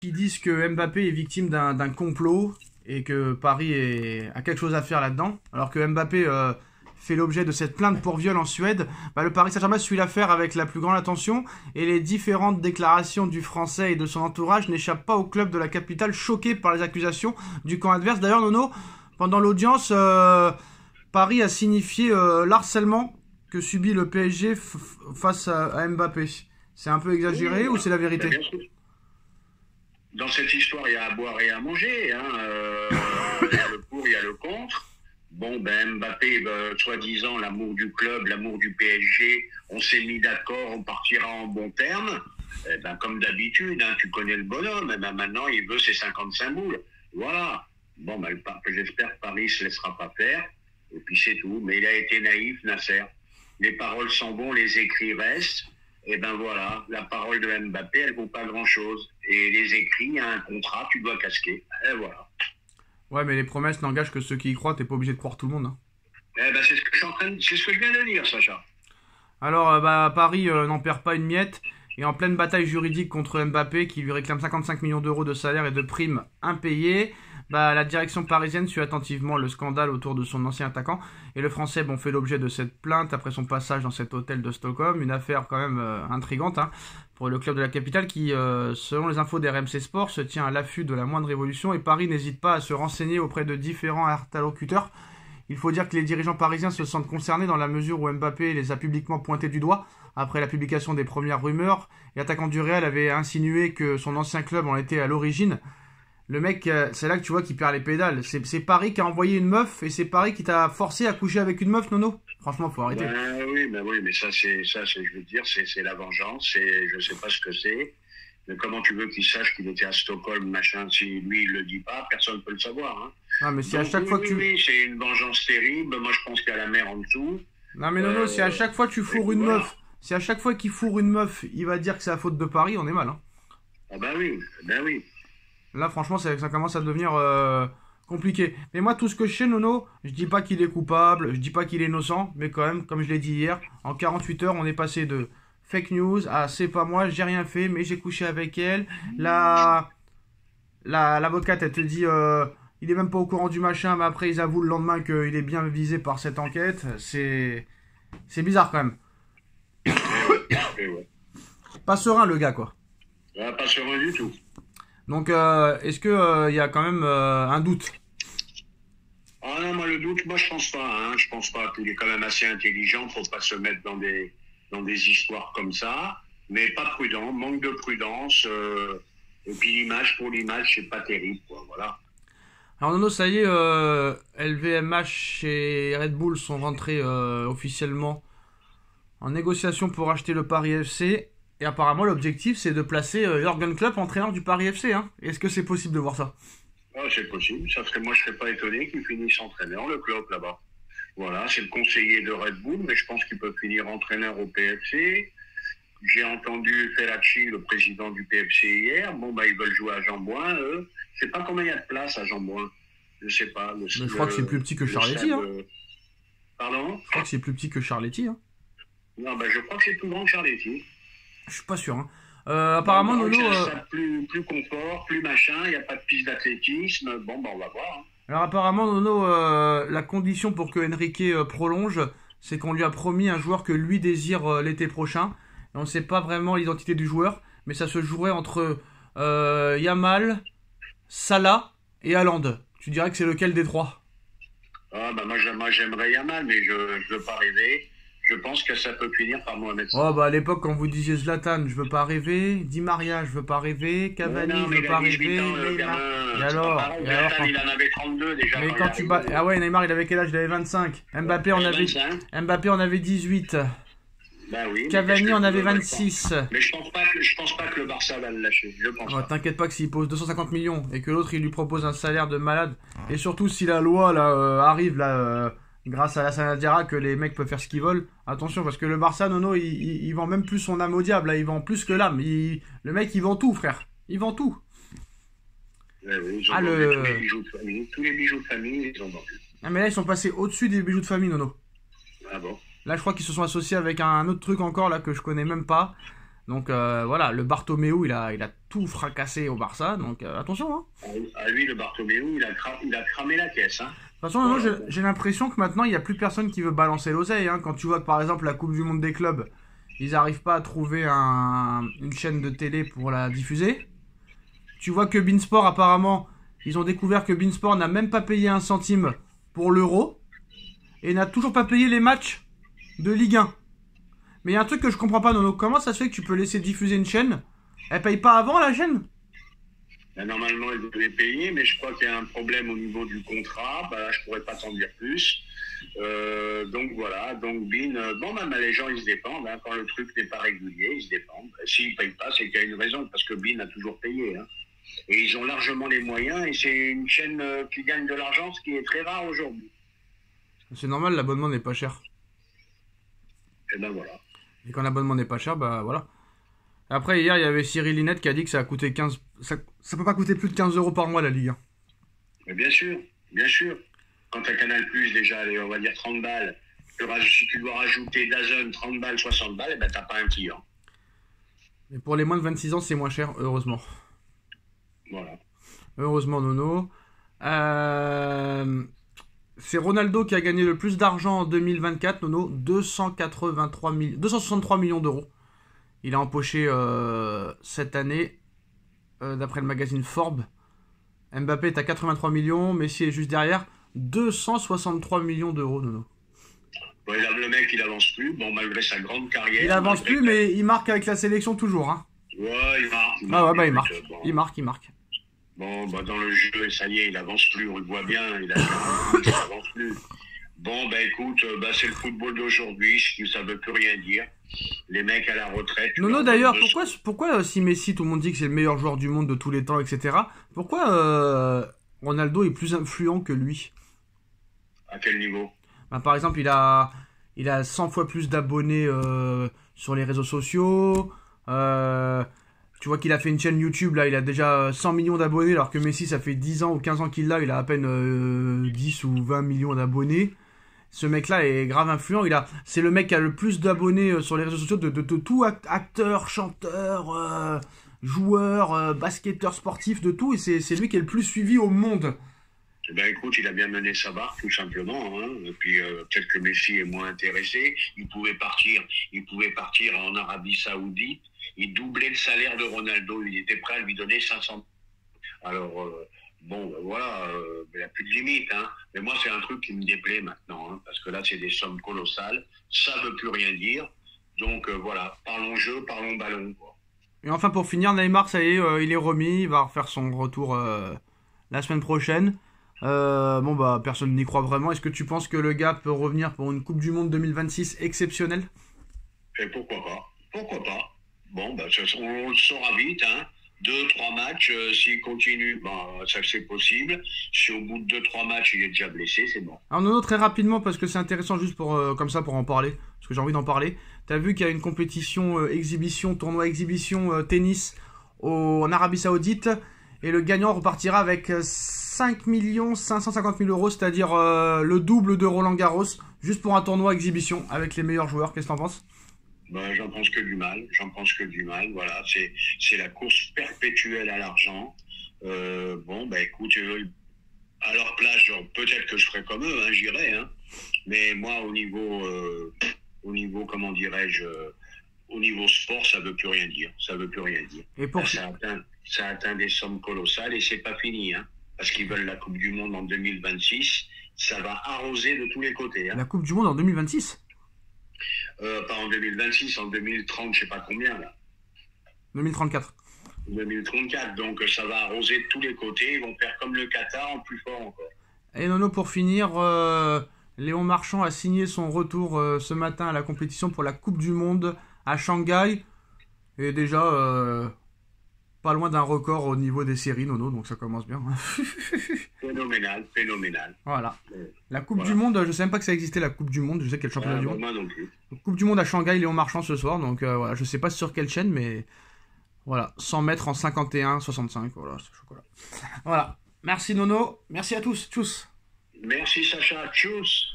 qui disent que Mbappé est victime d'un complot et que Paris a quelque chose à faire là-dedans, alors que Mbappé fait l'objet de cette plainte pour viol en Suède. Le Paris Saint-Germain suit l'affaire avec la plus grande attention et les différentes déclarations du Français et de son entourage n'échappent pas au club de la capitale choqué par les accusations du camp adverse. D'ailleurs, Nono, pendant l'audience, Paris a signifié l'harcèlement que subit le PSG face à Mbappé. C'est un peu exagéré ou c'est la vérité? Bien sûr. Dans cette histoire, il y a à boire et à manger. Il y a le pour, il y a le contre. Bon, Mbappé, soi-disant, l'amour du club, l'amour du PSG, on s'est mis d'accord, on partira en bons termes. Comme d'habitude, tu connais le bonhomme. Maintenant, il veut ses 55 boules. Voilà. Bon, j'espère que Paris ne se laissera pas faire. Et puis c'est tout. Mais il a été naïf, Nasser. Les paroles sont bonnes, les écrits restent. Et voilà, la parole de Mbappé, elle vaut pas grand-chose. Et les écrits, il y a un contrat, tu dois casquer. Et voilà. Ouais, mais les promesses n'engagent que ceux qui y croient, t'es pas obligé de croire tout le monde. Hein. C'est ce que je viens de dire, Sacha. Alors, Paris n'en perd pas une miette. Et en pleine bataille juridique contre Mbappé, qui lui réclame 55 millions d'euros de salaire et de primes impayées, la direction parisienne suit attentivement le scandale autour de son ancien attaquant. Et le Français fait l'objet de cette plainte après son passage dans cet hôtel de Stockholm. Une affaire quand même intrigante pour le club de la capitale qui, selon les infos d'RMC Sport, se tient à l'affût de la moindre évolution. Et Paris n'hésite pas à se renseigner auprès de différents interlocuteurs. Il faut dire que les dirigeants parisiens se sentent concernés dans la mesure où Mbappé les a publiquement pointés du doigt après la publication des premières rumeurs. Et l'attaquant du Real avait insinué que son ancien club en était à l'origine. Le mec, c'est là que tu vois qu'il perd les pédales. C'est Paris qui a envoyé une meuf et c'est Paris qui t'a forcé à coucher avec une meuf, Nono. Franchement, faut arrêter. Oui, mais ça, je veux dire, c'est la vengeance. Je sais pas ce que c'est. Mais comment tu veux qu'il sache qu'il était à Stockholm, machin, si lui, il le dit pas, personne ne peut le savoir. Hein. Non, mais c'est à chaque fois que tu... Oui, c'est une vengeance terrible. Moi, je pense qu'il y a la mer en dessous. Non, mais Nono, si à chaque fois tu fourres une meuf, si à chaque fois qu'il fourre une meuf, il va dire que c'est la faute de Paris, on est mal. Hein. Ah oui. Là, franchement, ça commence à devenir compliqué. Mais moi, tout ce que je sais, Nono, je dis pas qu'il est coupable, je dis pas qu'il est innocent, mais quand même, comme je l'ai dit hier, en 48 heures, on est passé de fake news à c'est pas moi, j'ai rien fait, mais j'ai couché avec elle. L'avocate, elle te dit, il est même pas au courant du machin, mais après, ils avouent le lendemain qu'il est bien visé par cette enquête. C'est bizarre quand même. Pas serein, le gars, quoi. Pas serein du tout. Donc, est-ce que y a quand même un doute? Ah non, moi le doute, moi je pense pas. Je pense pas qu'il est quand même assez intelligent pour pas se mettre dans des histoires comme ça. Mais pas prudent, manque de prudence. Et puis l'image pour l'image, c'est pas terrible, quoi. Voilà. Alors Nono, ça y est, LVMH et Red Bull sont rentrés officiellement en négociation pour acheter le Paris FC. Et apparemment, l'objectif, c'est de placer Jürgen Klopp entraîneur du Paris FC. Hein. Est-ce que c'est possible de voir ça? C'est possible. Moi, je serais pas étonné qu'il finisse entraîneur, le Klopp, là-bas. Voilà, c'est le conseiller de Red Bull, mais je pense qu'il peut finir entraîneur au PFC. J'ai entendu Ferracci, le président du PFC, hier. Ils veulent jouer à Jean-Bouin, eux. Je sais pas combien il y a de place à Jean-Bouin. Je sais pas. Je crois que c'est plus petit que Charletti. Pardon? Je crois que c'est plus petit que Charletti. Hein. Non, je crois que c'est plus grand que Charletti. Je suis pas sûr. Hein. Apparemment, Nono... plus confort, plus machin, il n'y a pas de piste d'athlétisme. On va voir. Hein. Alors apparemment, Nono, la condition pour que Enrique prolonge, c'est qu'on lui a promis un joueur que lui désire l'été prochain. Et on ne sait pas vraiment l'identité du joueur, mais ça se jouerait entre Yamal, Salah et Haaland. Tu dirais que c'est lequel des trois? Moi j'aimerais Yamal, mais je ne veux pas rêver. Je pense que ça peut finir par Mohamed Salah. À l'époque, quand vous disiez Zlatan, je veux pas rêver. Di Maria, je veux pas rêver. Cavani, je veux pas rêver. Neymar. Et alors, Zlatan, il en avait 32 déjà. Mais quand tu bats... Ah ouais, Neymar, il avait quel âge? Il avait 25. Mbappé, on avait 18. Oui. Cavani, on avait 26. Mais je pense pas que le Barça va le lâcher. Je pense pas. T'inquiète pas que s'il pose 250 millions et que l'autre, il lui propose un salaire de malade. Et surtout, si la loi là arrive là... grâce à la Sanadiara que les mecs peuvent faire ce qu'ils veulent. Attention, parce que le Barça, Nono, il vend même plus son âme au diable. Là, il vend plus que l'âme. Le mec, il vend tout, frère. Il vend tout. Oui, ils ont vendu tous les bijoux de famille. Tous les bijoux de famille, ils ont vendu. Ah, mais là, ils sont passés au-dessus des bijoux de famille, Nono. Ah bon? Là, je crois qu'ils se sont associés avec un autre truc encore, là, que je connais même pas. Donc voilà, le Bartomeu, il a tout fracassé au Barça, donc attention. Hein. À lui, le Bartomeu, il a cramé la caisse. Hein. De toute façon, Nono, j'ai l'impression que maintenant, il n'y a plus personne qui veut balancer l'oseille. Hein. Quand tu vois que par exemple la Coupe du Monde des clubs, ils n'arrivent pas à trouver une chaîne de télé pour la diffuser. Tu vois que Beansport, apparemment, ils ont découvert que Beansport n'a même pas payé un centime pour l'Euro et n'a toujours pas payé les matchs de Ligue 1. Mais il y a un truc que je comprends pas, Nono. Comment ça se fait que tu peux laisser diffuser une chaîne? Elle paye pas avant la chaîne? Là, normalement, elle devait payer, mais je crois qu'il y a un problème au niveau du contrat. Bah, je pourrais pas t'en dire plus. Donc voilà, donc Bean, bon, même les gens, ils se défendent. Hein. Quand le truc n'est pas régulier, ils se défendent. S'ils ne payent pas, c'est qu'il y a une raison, parce que Bean a toujours payé. Hein. Et ils ont largement les moyens, et c'est une chaîne qui gagne de l'argent, ce qui est très rare aujourd'hui. C'est normal, l'abonnement n'est pas cher. Et ben voilà. Et quand l'abonnement n'est pas cher, bah voilà. Après, hier, il y avait Cyril Linette qui a dit que ça a coûté 15... Ça peut pas coûter plus de 15 € par mois, la Ligue 1. Mais bien sûr, bien sûr. Quand tu as Canal+, déjà, allez, on va dire 30 balles, si tu dois rajouter DAZN 30 balles, 60 balles, eh ben t'as pas un client. Et pour les moins de 26 ans, c'est moins cher, heureusement. Voilà. Heureusement, Nono. C'est Ronaldo qui a gagné le plus d'argent en 2024, Nono. 263 millions d'euros. Il a empoché cette année, d'après le magazine Forbes. Mbappé est à 83 millions, Messi est juste derrière. 263 millions d'euros, Nono. Bon, le mec, il avance plus, bon, malgré sa grande carrière. Il avance plus, mais il marque avec la sélection toujours. Hein. Ouais, il marque. Ah ouais, bah il marque. Bon. Il marque. Bon, bah dans le jeu, ça y est, il avance plus, on le voit bien, il avance plus. Bon, bah écoute, c'est le football d'aujourd'hui, ça veut plus rien dire. Les mecs à la retraite. Nono, d'ailleurs, pourquoi si Messi, tout le monde dit que c'est le meilleur joueur du monde de tous les temps, etc., pourquoi Ronaldo est plus influent que lui? À quel niveau? Bah, par exemple, il a 100 fois plus d'abonnés sur les réseaux sociaux. Tu vois qu'il a fait une chaîne YouTube, là, il a déjà 100 millions d'abonnés, alors que Messi, ça fait 10 ans ou 15 ans qu'il l'a, il a à peine 10 ou 20 millions d'abonnés. Ce mec-là est grave influent. C'est le mec qui a le plus d'abonnés sur les réseaux sociaux de tout acteur, chanteur, joueur, basketteur sportif, de tout. Et c'est lui qui est le plus suivi au monde. Ben écoute, il a bien mené sa barre, tout simplement. Hein. Et puis peut-être que Messi est moins intéressé. Il pouvait partir en Arabie Saoudite. Il doublait le salaire de Ronaldo. Il était prêt à lui donner 500. Alors bon, ben voilà, il n'y a plus de limite. Hein. Mais moi, c'est un truc qui me déplaît maintenant, hein, parce que là, c'est des sommes colossales. Ça ne veut plus rien dire. Donc voilà, parlons jeu, parlons ballon. Quoi. Et enfin, pour finir, Neymar, ça y est, il est remis. Il va refaire son retour la semaine prochaine. Bon, bah, personne n'y croit vraiment. Est-ce que tu penses que le gars peut revenir pour une Coupe du Monde 2026 exceptionnelle? Et pourquoi pas? Pourquoi pas? Bon, bah, on le saura vite, hein. 2-3 matchs, s'il continue, bah, ça c'est possible. Si au bout de 2-3 matchs, il est déjà blessé, c'est bon. Alors Nono, très rapidement, parce que c'est intéressant juste pour comme ça pour en parler, parce que j'ai envie d'en parler. T'as vu qu'il y a une compétition tournoi exhibition tennis en Arabie Saoudite, et le gagnant repartira avec 5 550 000 euros, c'est-à-dire le double de Roland Garros, juste pour un tournoi exhibition avec les meilleurs joueurs. Qu'est-ce que t'en penses? Ben, j'en pense que du mal. Voilà, c'est la course perpétuelle à l'argent. Bon, ben écoute, à leur place, peut-être que je ferais comme eux, hein, j'irais. Hein. Mais moi, au niveau, comment dirais-je, au niveau sport, ça veut plus rien dire. Et pour... ça atteint des sommes colossales et c'est pas fini. Hein, parce qu'ils veulent la Coupe du Monde en 2026. Ça va arroser de tous les côtés. Hein. La Coupe du Monde en 2026? Pas en 2026, en 2030, je sais pas combien là. 2034. 2034, donc ça va arroser de tous les côtés. Ils vont faire comme le Qatar en plus fort encore. Et Nono, pour finir, Léon Marchand a signé son retour ce matin à la compétition pour la Coupe du Monde à Shanghai. Et déjà, pas loin d'un record au niveau des séries, Nono, donc ça commence bien. Phénoménal. Voilà. La Coupe du Monde, je sais même pas que ça existait, la Coupe du Monde, je sais qu'elle est le championnat du monde. Moi non plus. Coupe du Monde à Shanghai, Léon Marchand ce soir, donc voilà, je sais pas sur quelle chaîne, mais voilà, 100 mètres en 51-65, voilà, c'est chocolat. Voilà, merci Nono, merci à tous, tchuss. Merci Sacha, tchuss.